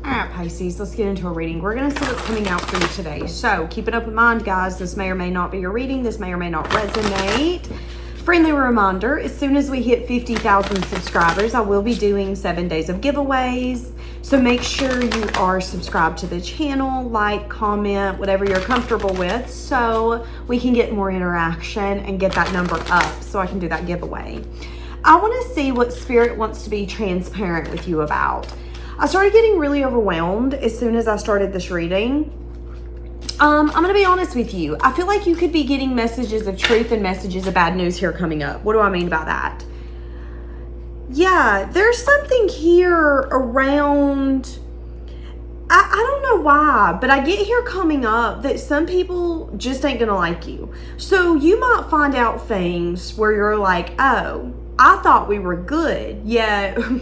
All right, Pisces, let's get into a reading. We're going to see what's coming out for you today. So keep an open mind, guys. This may or may not be your reading. This may or may not resonate. Friendly reminder, as soon as we hit 50,000 subscribers, I will be doing 7 days of giveaways. So make sure you are subscribed to the channel, like, comment, whatever you're comfortable with, so we can get more interaction and get that number up so I can do that giveaway. I want to see what Spirit wants to be transparent with you about. I started getting really overwhelmed as soon as I started this reading. I'm going to be honest with you. I feel like you could be getting messages of truth and messages of bad news here coming up. What do I mean by that? Yeah, there's something here around, I don't know why, but I get here coming up that some people just ain't going to like you. So you might find out things where you're like, oh, I thought we were good. Yeah.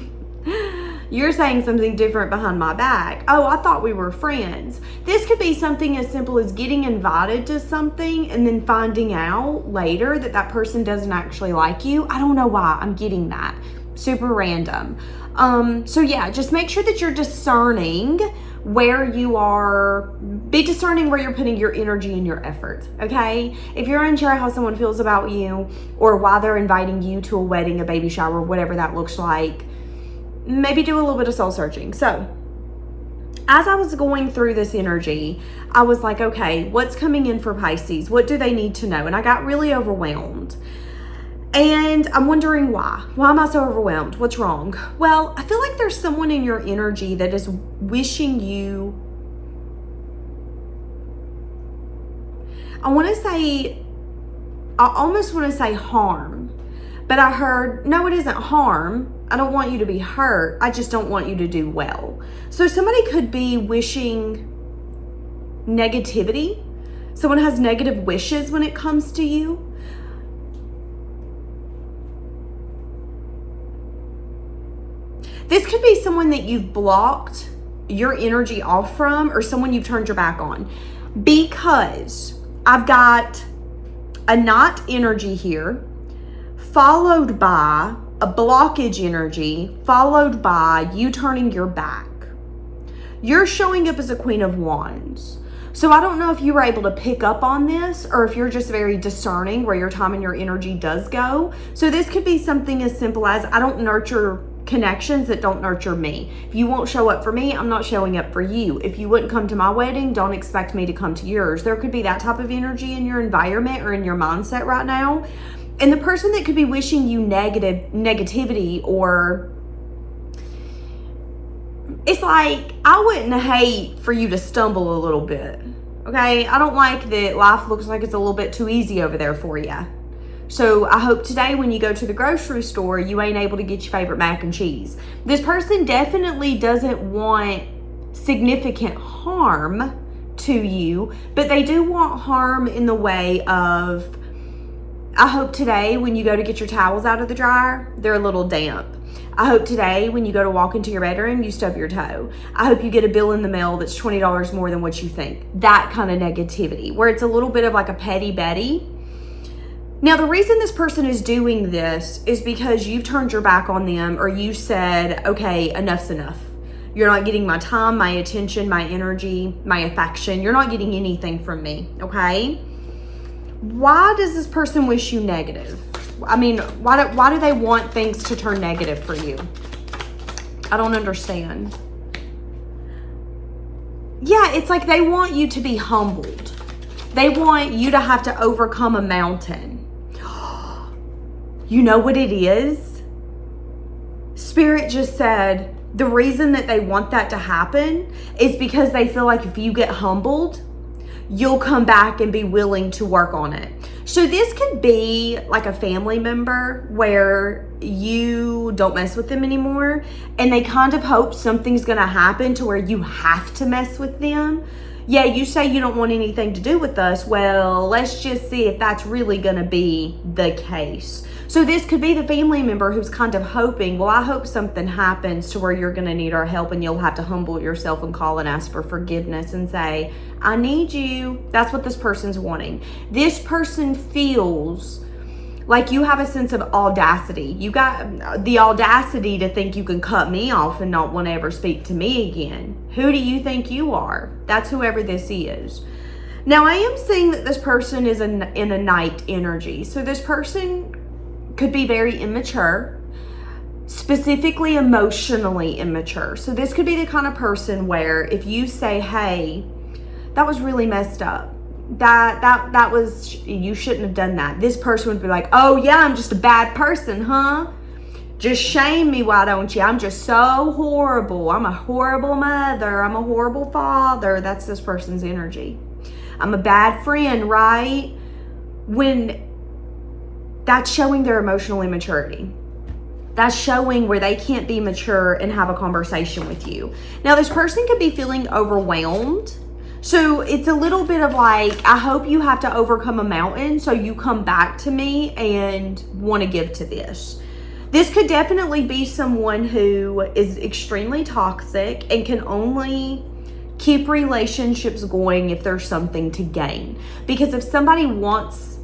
You're saying something different behind my back. Oh, I thought we were friends. This could be something as simple as getting invited to something and then finding out later that that person doesn't actually like you. I don't know why I'm getting that. Super random. So yeah, just make sure that you're discerning where you are. Be discerning where you're putting your energy and your effort, okay? If you're unsure how someone feels about you or why they're inviting you to a wedding, a baby shower, whatever that looks like, maybe do a little bit of soul searching. So as I was going through this energy, I was like, okay, what's coming in for Pisces? What do they need to know? And I got really overwhelmed. And I'm wondering why. Why am I so overwhelmed? What's wrong? Well, I feel like there's someone in your energy that is wishing you, I almost want to say harm. But I heard, no, it isn't harm. I don't want you to be hurt. I just don't want you to do well. So somebody could be wishing negativity. Someone has negative wishes when it comes to you. This could be someone that you've blocked your energy off from or someone you've turned your back on. Because I've got a knot energy here, followed by a blockage energy, followed by you turning your back. You're showing up as a Queen of Wands. So I don't know if you were able to pick up on this or if you're just very discerning where your time and your energy does go. So this could be something as simple as, I don't nurture connections that don't nurture me. If you won't show up for me, I'm not showing up for you. If you wouldn't come to my wedding, don't expect me to come to yours. There could be that type of energy in your environment or in your mindset right now. And the person that could be wishing you negativity, or it's like, I wouldn't hate for you to stumble a little bit. Okay? I don't like that life looks like it's a little bit too easy over there for you. So I hope today when you go to the grocery store, you ain't able to get your favorite mac and cheese. This person definitely doesn't want significant harm to you, but they do want harm in the way of, I hope today when you go to get your towels out of the dryer, they're a little damp. I hope today when you go to walk into your bedroom, you stub your toe. I hope you get a bill in the mail that's $20 more than what you think. That kind of negativity, where it's a little bit of like a petty Betty. Now, the reason this person is doing this is because you've turned your back on them, or you said, okay, enough's enough. You're not getting my time, my attention, my energy, my affection. You're not getting anything from me, okay? Why does this person wish you negative? I mean, why do they want things to turn negative for you? I don't understand. Yeah, it's like they want you to be humbled. They want you to have to overcome a mountain. You know what it is? Spirit just said the reason that they want that to happen is because they feel like if you get humbled, you'll come back and be willing to work on it. So this could be like a family member where you don't mess with them anymore and they kind of hope something's going to happen to where you have to mess with them. Yeah, you say you don't want anything to do with us. Well, let's just see if that's really going to be the case. So this could be the family member who's kind of hoping, well, I hope something happens to where you're going to need our help and you'll have to humble yourself and call and ask for forgiveness and say, I need you. That's what this person's wanting. This person feels Like you have a sense of audacity. You got the audacity to think you can cut me off and not want to ever speak to me again. Who do you think you are? That's whoever this is. Now, I am seeing that this person is in a night energy. So this person could be very immature, specifically emotionally immature. So this could be the kind of person where if you say, hey, that was really messed up. That was, you shouldn't have done that. This person would be like, oh yeah, I'm just a bad person, huh? Just shame me, why don't you? I'm just so horrible. I'm a horrible mother. I'm a horrible father. That's this person's energy. I'm a bad friend, right? When that's showing their emotional immaturity. That's showing where they can't be mature and have a conversation with you. Now, this person could be feeling overwhelmed. So it's a little bit of like, I hope you have to overcome a mountain so you come back to me and want to give to this. This could definitely be someone who is extremely toxic and can only keep relationships going if there's something to gain. Because if somebody wants,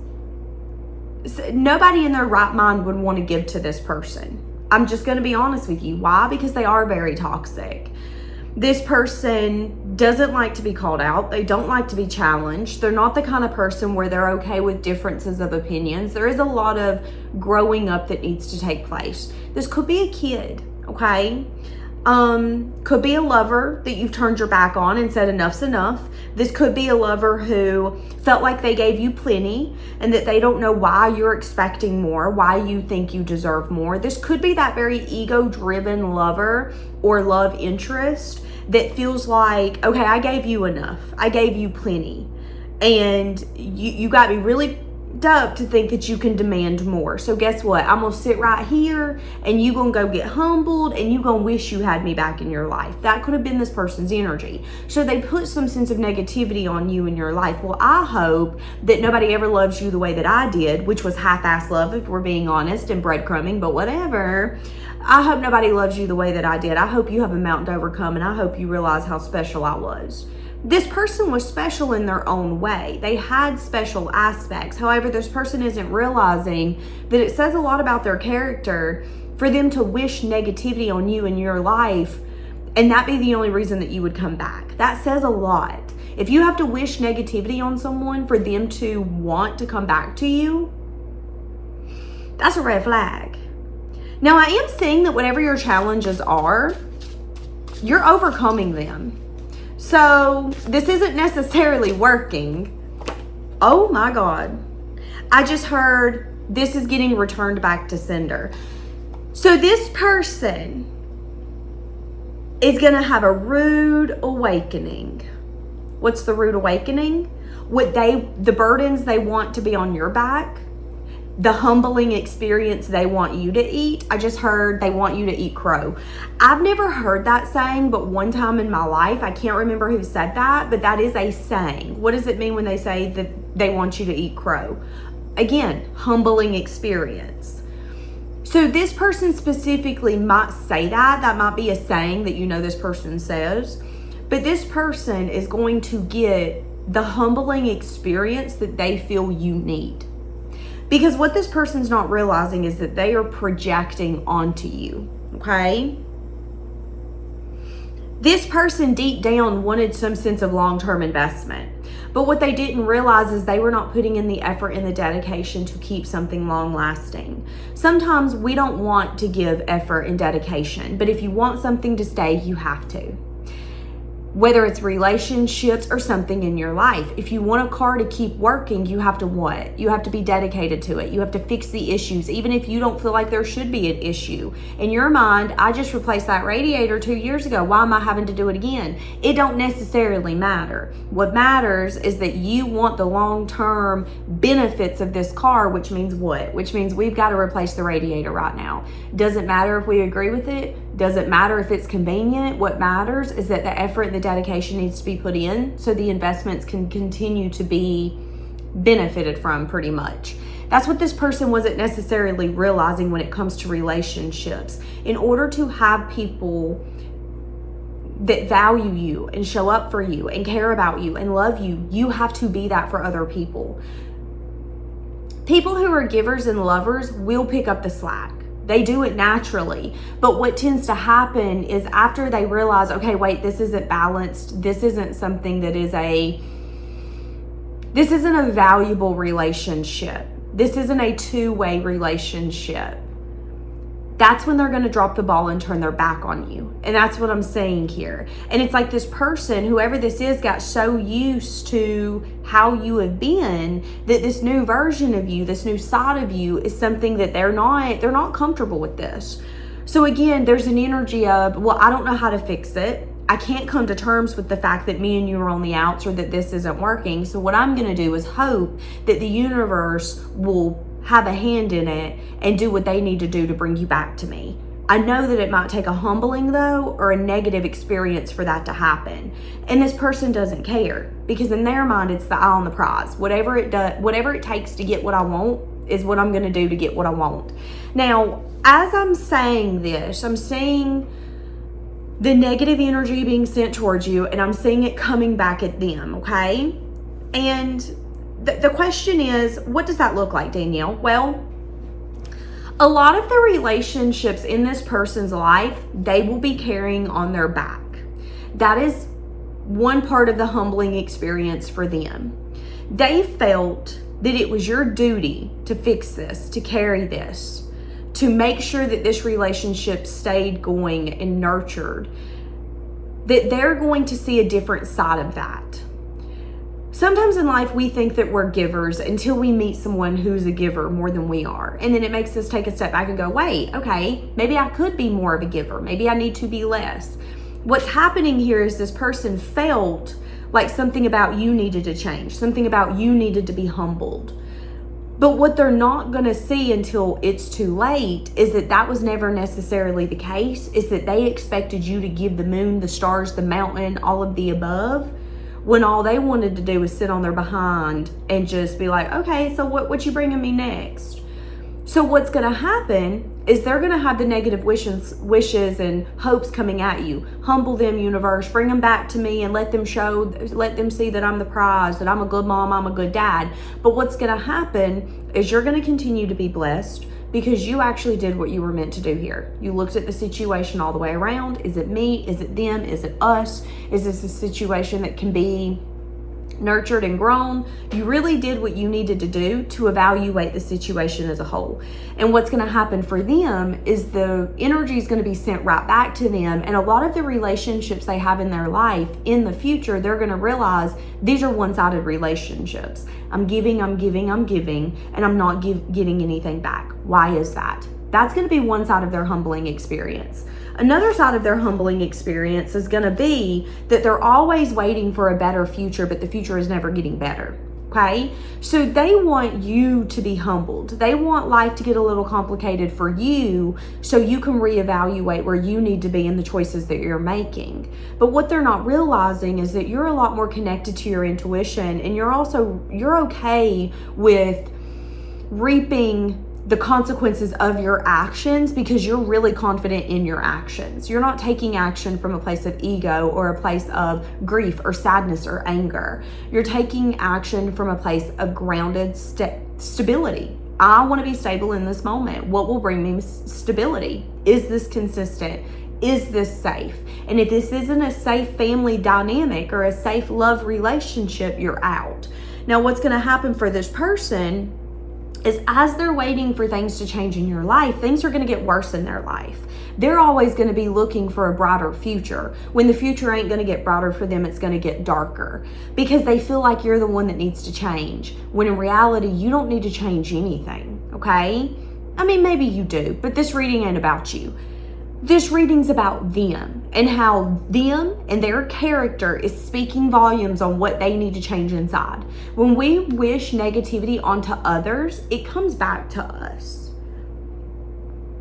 nobody in their right mind would want to give to this person. I'm just going to be honest with you. Why? Because they are very toxic. This person doesn't like to be called out. They don't like to be challenged. They're not the kind of person where they're okay with differences of opinions. There is a lot of growing up that needs to take place. This could be a kid, okay? Could be a lover that you've turned your back on and said enough's enough. This could be a lover who felt like they gave you plenty and that they don't know why you're expecting more, why you think you deserve more. This could be that very ego-driven lover or love interest that feels like, okay, I gave you enough. I gave you plenty. And you got me really up to think that you can demand more. So guess what? I'm gonna sit right here and you gonna go get humbled and you gonna wish you had me back in your life. That could have been this person's energy. So they put some sense of negativity on you in your life. Well, I hope that nobody ever loves you the way that I did, which was half-ass love if we're being honest, and breadcrumbing, but whatever. I hope nobody loves you the way that I did. I hope you have a mountain to overcome, and I hope you realize how special I was. This person was special in their own way. They had special aspects. However, this person isn't realizing that it says a lot about their character for them to wish negativity on you in your life and that be the only reason that you would come back. That says a lot. If you have to wish negativity on someone for them to want to come back to you, that's a red flag. Now, I am saying that whatever your challenges are, you're overcoming them. So this isn't necessarily working. Oh my God. I just heard this is getting returned back to sender. So this person is going to have a rude awakening. What's the rude awakening? The burdens they want to be on your back, the humbling experience they want you to eat. I just heard they want you to eat crow. I've never heard that saying, but one time in my life, I can't remember who said that, but that is a saying. What does it mean when they say that they want you to eat crow? Again, humbling experience. So this person specifically might say that. That might be a saying that you know this person says. But this person is going to get the humbling experience that they feel you need. Because what this person's not realizing is that they are projecting onto you, okay? This person deep down wanted some sense of long-term investment. But what they didn't realize is they were not putting in the effort and the dedication to keep something long-lasting. Sometimes we don't want to give effort and dedication, but if you want something to stay, you have to. Whether it's relationships or something in your life. If you want a car to keep working, you have to what? You have to be dedicated to it. You have to fix the issues, even if you don't feel like there should be an issue. In your mind, I just replaced that radiator 2 years ago. Why am I having to do it again? It don't necessarily matter. What matters is that you want the long-term benefits of this car, which means what? Which means we've got to replace the radiator right now. Doesn't matter if we agree with it. Doesn't matter if it's convenient. What matters is that the effort and the dedication needs to be put in so the investments can continue to be benefited from pretty much. That's what this person wasn't necessarily realizing when it comes to relationships. In order to have people that value you and show up for you and care about you and love you, you have to be that for other people. People who are givers and lovers will pick up the slack. They do it naturally. But what tends to happen is after they realize, okay, wait, this isn't balanced. This isn't something that this isn't a valuable relationship. This isn't a two-way relationship. That's when they're going to drop the ball and turn their back on you. And that's what I'm saying here. And it's like this person, whoever this is, got so used to how you have been that this new version of you, this new side of you is something that they're not comfortable with this. So again, there's an energy of, well, I don't know how to fix it. I can't come to terms with the fact that me and you are on the outs or that this isn't working. So what I'm going to do is hope that the universe will have a hand in it and do what they need to do to bring you back to me. I know that it might take a humbling though, or a negative experience for that to happen. And this person doesn't care, because in their mind, it's the eye on the prize. Whatever it takes to get what I want is what I'm going to do to get what I want. Now, as I'm saying this, I'm seeing the negative energy being sent towards you, and I'm seeing it coming back at them, okay? And the question is, what does that look like, Danielle? Well, a lot of the relationships in this person's life, they will be carrying on their back. That is one part of the humbling experience for them. They felt that it was your duty to fix this, to carry this, to make sure that this relationship stayed going and nurtured, that they're going to see a different side of that. Sometimes in life, we think that we're givers until we meet someone who's a giver more than we are. And then it makes us take a step back and go, wait, okay, maybe I could be more of a giver. Maybe I need to be less. What's happening here is this person felt like something about you needed to change, something about you needed to be humbled. But what they're not going to see until it's too late is that that was never necessarily the case, is that they expected you to give the moon, the stars, the mountain, all of the above, when all they wanted to do was sit on their behind and just be like, okay, so what you bringing me next? So what's going to happen is they're going to have the negative wishes and hopes coming at you. Humble them, universe, bring them back to me and let them see that I'm the prize, that I'm a good mom, I'm a good dad. But what's going to happen is you're going to continue to be blessed, because you actually did what you were meant to do here. You looked at the situation all the way around. Is it me? Is it them? Is it us? Is this a situation that can be nurtured and grown? You really did what you needed to do to evaluate the situation as a whole. And what's going to happen for them is the energy is going to be sent right back to them. And a lot of the relationships they have in their life in the future, they're going to realize these are one-sided relationships. I'm giving, and I'm not getting anything back. Why is that? That's going to be one side of their humbling experience. Another side of their humbling experience is going to be that they're always waiting for a better future, but the future is never getting better. Okay? So they want you to be humbled. They want life to get a little complicated for you so you can reevaluate where you need to be in the choices that you're making. But what they're not realizing is that you're a lot more connected to your intuition, and you're okay with reaping the consequences of your actions because you're really confident in your actions. You're not taking action from a place of ego or a place of grief or sadness or anger. You're taking action from a place of grounded stability. I want to be stable in this moment. What will bring me stability? Is this consistent? Is this safe? And if this isn't a safe family dynamic or a safe love relationship, you're out. Now, what's going to happen for this person is as they're waiting for things to change in your life, things are going to get worse in their life. They're always going to be looking for a brighter future. When the future ain't going to get brighter for them, it's going to get darker, because they feel like you're the one that needs to change, when in reality, you don't need to change anything, okay? I mean, maybe you do, but this reading ain't about you. This reading's about them and how them and their character is speaking volumes on what they need to change inside. When we wish negativity onto others, it comes back to us.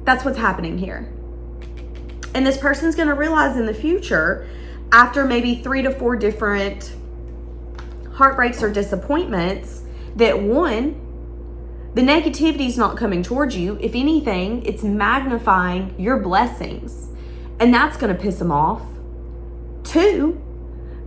That's what's happening here. And this person's going to realize in the future, after maybe 3 to 4 different heartbreaks or disappointments, that one, the negativity is not coming towards you. If anything, it's magnifying your blessings. And that's going to piss them off. 2,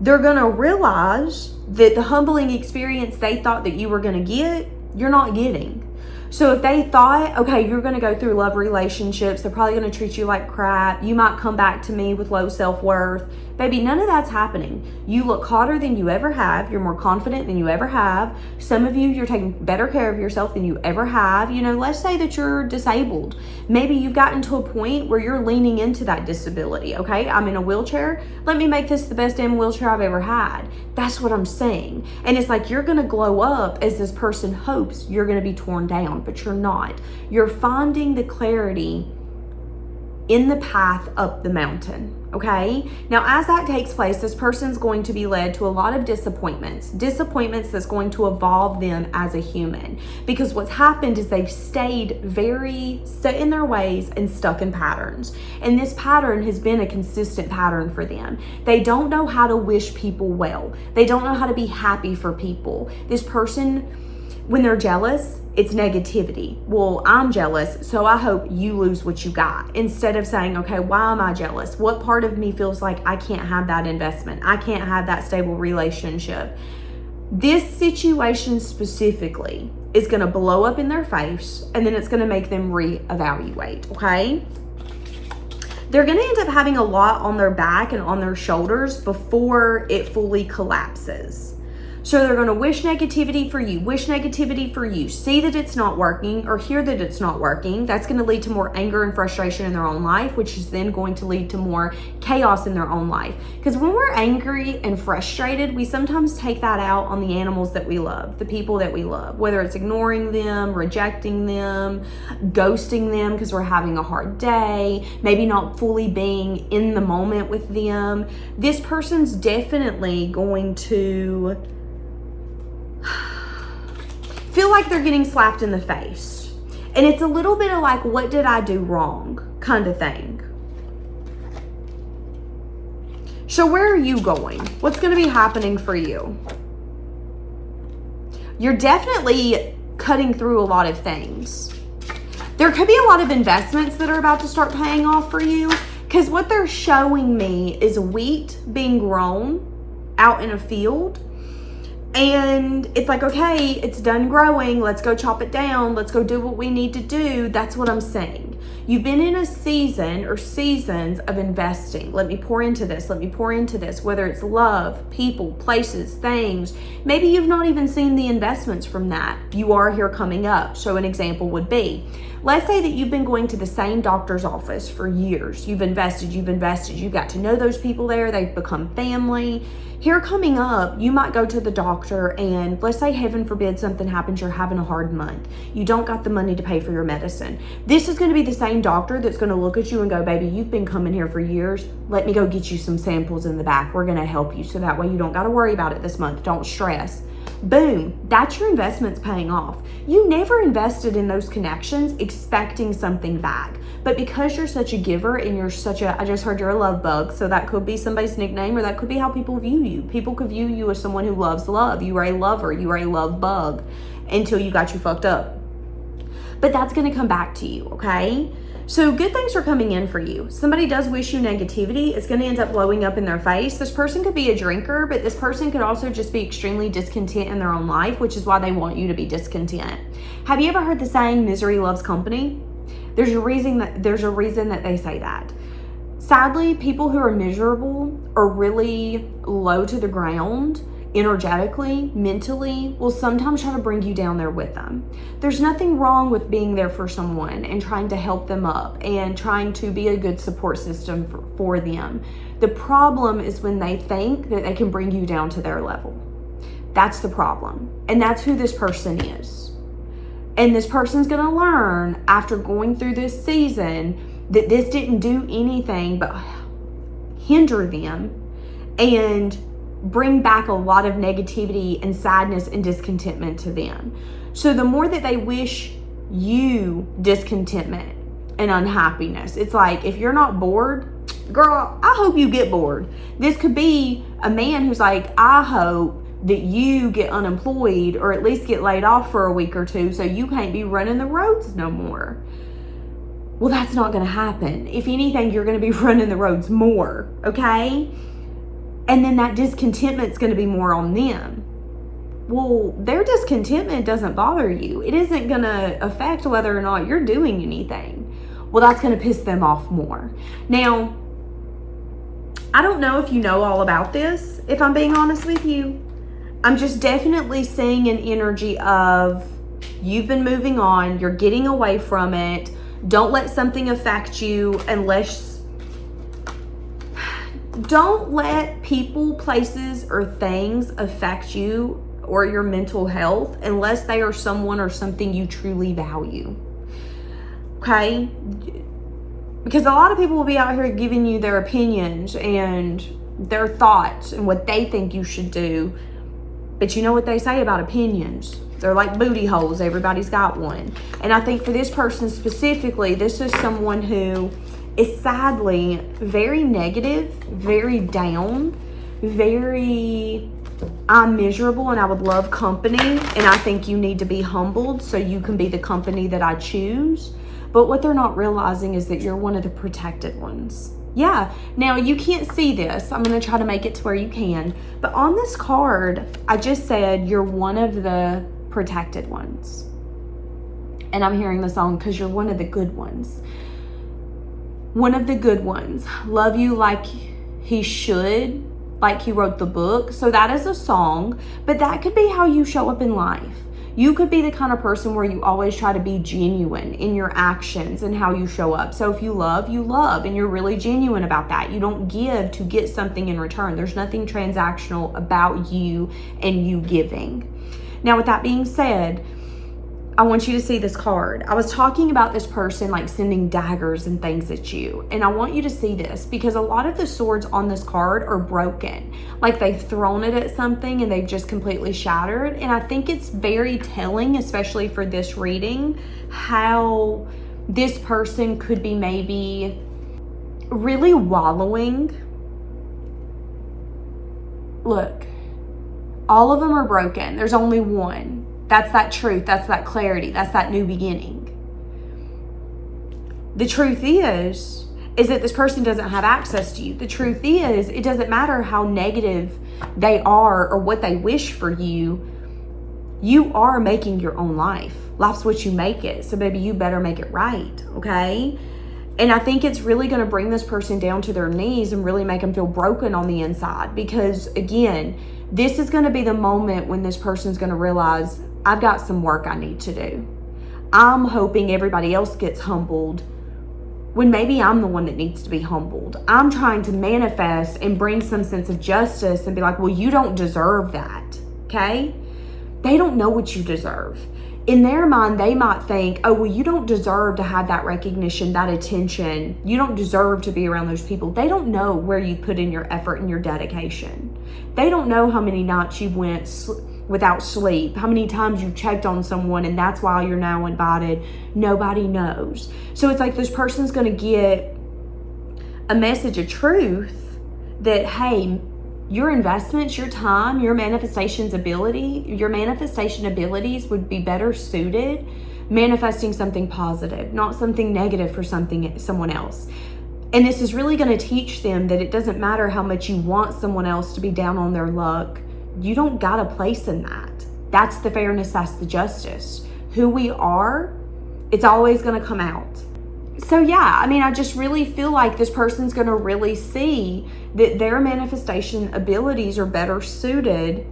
they're going to realize that the humbling experience they thought that you were going to get you're not getting. So if they thought, okay, you're going to go through love relationships, they're probably going to treat you like crap, you might come back to me with low self-worth. Baby, none of that's happening. You look hotter than you ever have. You're more confident than you ever have. Some of you, you're taking better care of yourself than you ever have. You know, let's say that you're disabled. Maybe you've gotten to a point where you're leaning into that disability, okay? I'm in a wheelchair. Let me make this the best damn wheelchair I've ever had. That's what I'm saying. And it's like you're going to glow up as this person hopes you're going to be torn down, but you're not. You're finding the clarity in the path up the mountain, okay? Now, as that takes place, this person's going to be led to a lot of disappointments that's going to evolve them as a human. Because what's happened is they've stayed very set in their ways and stuck in patterns. And this pattern has been a consistent pattern for them. They don't know how to wish people well. They don't know how to be happy for people. This person, when they're jealous, it's negativity. Well, I'm jealous, so I hope you lose what you got. Instead of saying, okay, why am I jealous? What part of me feels like I can't have that investment? I can't have that stable relationship. This situation specifically is going to blow up in their face, and then it's going to make them reevaluate, okay? They're going to end up having a lot on their back and on their shoulders before it fully collapses. So they're going to wish negativity for you, see that it's not working or hear that it's not working. That's going to lead to more anger and frustration in their own life, which is then going to lead to more chaos in their own life. Because when we're angry and frustrated, we sometimes take that out on the animals that we love, the people that we love, whether it's ignoring them, rejecting them, ghosting them because we're having a hard day, maybe not fully being in the moment with them. This person's definitely going to feel like they're getting slapped in the face. And it's a little bit of like, what did I do wrong kind of thing. So where are you going? What's going to be happening for you? You're definitely cutting through a lot of things. There could be a lot of investments that are about to start paying off for you, because what they're showing me is wheat being grown out in a field. And it's like, okay, it's done growing. Let's go chop it down. Let's go do what we need to do. That's what I'm saying. You've been in a season or seasons of investing. Let me pour into this. Let me pour into this. Whether it's love, people, places, things. Maybe you've not even seen the investments from that. You are here coming up. So an example would be, let's say that you've been going to the same doctor's office for years. You've invested. You got to know those people there. They've become family. Here coming up, you might go to the doctor and let's say, heaven forbid, something happens, you're having a hard month. You don't got the money to pay for your medicine. This is going to be the same doctor that's going to look at you and go, baby, you've been coming here for years. Let me go get you some samples in the back. We're going to help you so that way you don't got to worry about it this month. Don't stress. Boom, that's your investments paying off. You never invested in those connections expecting something back. But because you're such a giver and you're such a, I just heard you're a love bug, so that could be somebody's nickname, or that could be how people view you. People could view you as someone who loves love. You are a lover, you are a love bug until you got you fucked up. But that's going to come back to you, okay? So good things are coming in for you. Somebody does wish you negativity. It's going to end up blowing up in their face. This person could be a drinker, but this person could also just be extremely discontent in their own life, which is why they want you to be discontent. Have you ever heard the saying, misery loves company? There's a reason that they say that. Sadly, people who are miserable or really low to the ground, energetically, mentally, will sometimes try to bring you down there with them. There's nothing wrong with being there for someone and trying to help them up and trying to be a good support system for them. The problem is when they think that they can bring you down to their level. That's the problem. And that's who this person is. And this person's going to learn after going through this season that this didn't do anything but hinder them and bring back a lot of negativity and sadness and discontentment to them. So the more that they wish you discontentment and unhappiness, it's like, if you're not bored, girl, I hope you get bored. This could be a man who's like, I hope that you get unemployed or at least get laid off for a week or two so you can't be running the roads no more. Well, that's not going to happen. If anything, you're going to be running the roads more, okay? And then that discontentment's going to be more on them Well, their discontentment doesn't bother you. It isn't going to affect whether or not you're doing anything. Well, that's going to piss them off more. Now, I don't know if you know all about this, if I'm being honest with you. I'm just definitely seeing an energy of you've been moving on, you're getting away from it. Don't let something affect you don't let people, places, or things affect you or your mental health unless they are someone or something you truly value. Okay? Because a lot of people will be out here giving you their opinions and their thoughts and what they think you should do. But you know what they say about opinions? They're like booty holes. Everybody's got one. And I think for this person specifically, this is someone who is sadly very negative, very down, very, I'm miserable and I would love company. And I think you need to be humbled so you can be the company that I choose. But what they're not realizing is that you're one of the protected ones. Yeah, now you can't see this. I'm going to try to make it to where you can. But on this card, I just said you're one of the protected ones. And I'm hearing the song because you're one of the good ones. One of the good ones. Love you like he should, like he wrote the book. So that is a song, but that could be how you show up in life. You could be the kind of person where you always try to be genuine in your actions and how you show up. So if you love, and you're really genuine about that. You don't give to get something in return. There's nothing transactional about you and you giving. Now, with that being said, I want you to see this card. I was talking about this person like sending daggers and things at you. And I want you to see this because a lot of the swords on this card are broken. Like they've thrown it at something and they've just completely shattered. And I think it's very telling, especially for this reading, how this person could be maybe really wallowing. Look, all of them are broken. There's only one. That's that truth. That's that clarity. That's that new beginning. The truth is that this person doesn't have access to you. The truth is, it doesn't matter how negative they are or what they wish for you. You are making your own life. Life's what you make it. So baby, you better make it right. Okay? And I think it's really going to bring this person down to their knees and really make them feel broken on the inside. Because again, this is going to be the moment when this person's going to realize, I've got some work I need to do. I'm hoping everybody else gets humbled when maybe I'm the one that needs to be humbled. I'm trying to manifest and bring some sense of justice and be like, well, you don't deserve that. Okay? They don't know what you deserve. In their mind, they might think, oh, well, you don't deserve to have that recognition, that attention. You don't deserve to be around those people. They don't know where you put in your effort and your dedication. They don't know how many nights you went without sleep, how many times you checked on someone and that's why you're now invited. Nobody knows. So it's like this person's going to get a message of truth that, hey, your investments, your time, your manifestation abilities would be better suited manifesting something positive, not something negative for someone else. And this is really going to teach them that it doesn't matter how much you want someone else to be down on their luck. You don't got a place in that. That's the fairness, that's the justice. Who we are, it's always going to come out. So yeah, I mean, I just really feel like this person's going to really see that their manifestation abilities are better suited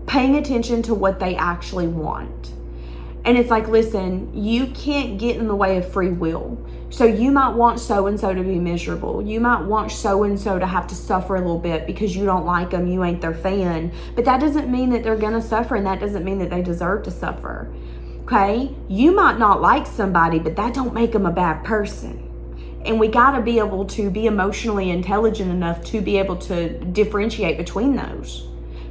paying attention to what they actually want. And it's like, listen, you can't get in the way of free will. So you might want so-and-so to be miserable. You might want so-and-so to have to suffer a little bit because you don't like them, you ain't their fan. But that doesn't mean that they're going to suffer, and that doesn't mean that they deserve to suffer. Okay? You might not like somebody, but that don't make them a bad person. And we got to be able to be emotionally intelligent enough to be able to differentiate between those.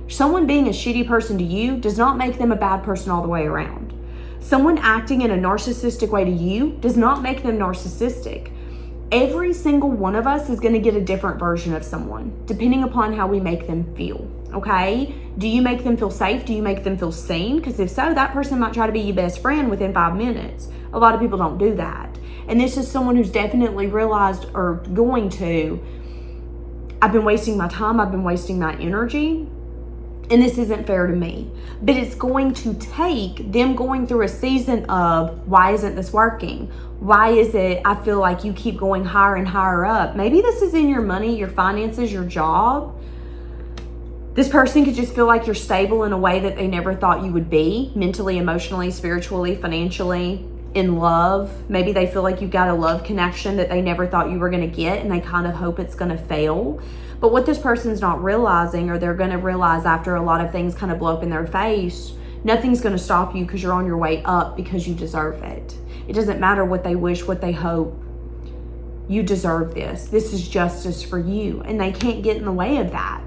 Someone being a shitty person to you does not make them a bad person all the way around. Someone acting in a narcissistic way to you does not make them narcissistic. Every single one of us is going to get a different version of someone, depending upon how we make them feel, okay? Do you make them feel safe? Do you make them feel seen? Because if so, that person might try to be your best friend within 5 minutes. A lot of people don't do that. And this is someone who's definitely realized or going to, I've been wasting my time, I've been wasting my energy. and this isn't fair to me, but it's going to take them going through a season of, why isn't this working? Why is it I feel like you keep going higher and higher up? Maybe this is in your money, your finances, your job. This person could just feel like you're stable in a way that they never thought you would be, mentally, emotionally, spiritually, financially, in love. Maybe they feel like you got a love connection that they never thought you were going to get, and they kind of hope it's going to fail. But what this person's not realizing, or they're going to realize after a lot of things kind of blow up in their face, nothing's going to stop you because you're on your way up, because you deserve it. It doesn't matter what they wish, what they hope. You deserve this. This is justice for you, and they can't get in the way of that.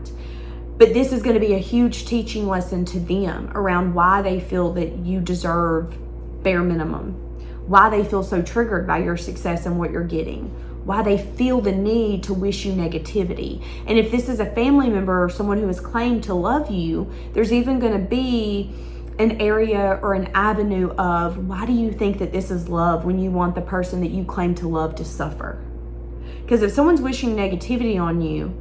But this is going to be a huge teaching lesson to them around why they feel that you deserve bare minimum, why they feel so triggered by your success and what you're getting, why they feel the need to wish you negativity. And if this is a family member or someone who has claimed to love you, there's even going to be an area or an avenue of, why do you think that this is love when you want the person that you claim to love to suffer? Because if someone's wishing negativity on you,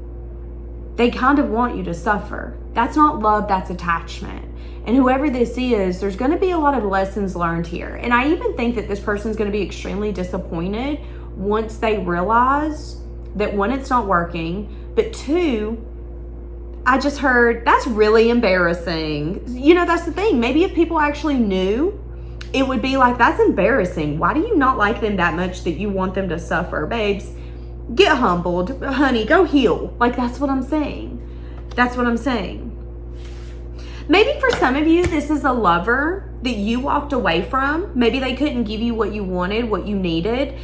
they kind of want you to suffer. That's not love, that's attachment. And whoever this is, there's going to be a lot of lessons learned here. And I even think that this person's going to be extremely disappointed once they realize that, one, it's not working, but two, I just heard, that's really embarrassing. You know, that's the thing. Maybe if people actually knew, it would be like, that's embarrassing. Why do you not like them that much that you want them to suffer? Babes, get humbled. Honey, go heal. Like, that's what I'm saying. That's what I'm saying. Maybe for some of you, this is a lover that you walked away from. Maybe they couldn't give you what you wanted, what you needed.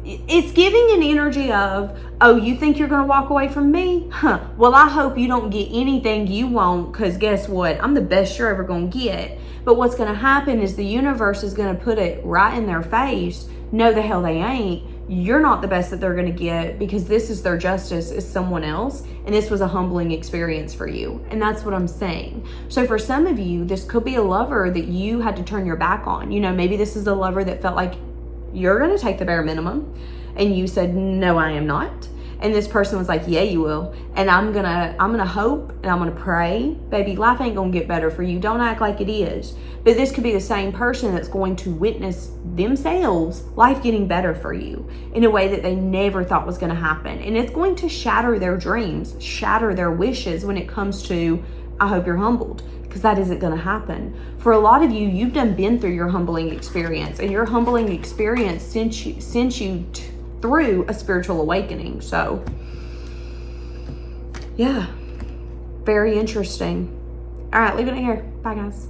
It's giving an energy of, oh, you think you're going to walk away from me? Huh. Well, I hope you don't get anything you want, because guess what? I'm the best you're ever going to get. But what's going to happen is the universe is going to put it right in their face. No, the hell they ain't. You're not the best that they're going to get, because this is their justice, is someone else. And this was a humbling experience for you. And that's what I'm saying. So for some of you, this could be a lover that you had to turn your back on. You know, maybe this is a lover that felt like you're going to take the bare minimum. And you said, no, I am not. And this person was like, yeah, you will. And I'm going to hope and I'm going to pray. Baby, life ain't going to get better for you. Don't act like it is. But this could be the same person that's going to witness themselves, life getting better for you in a way that they never thought was going to happen. And it's going to shatter their dreams, shatter their wishes when it comes to, I hope you're humbled, because that isn't going to happen. For a lot of you, you've been through your humbling experience, and your humbling experience sent you through a spiritual awakening. So yeah, very interesting. All right, leave it here. Bye, guys.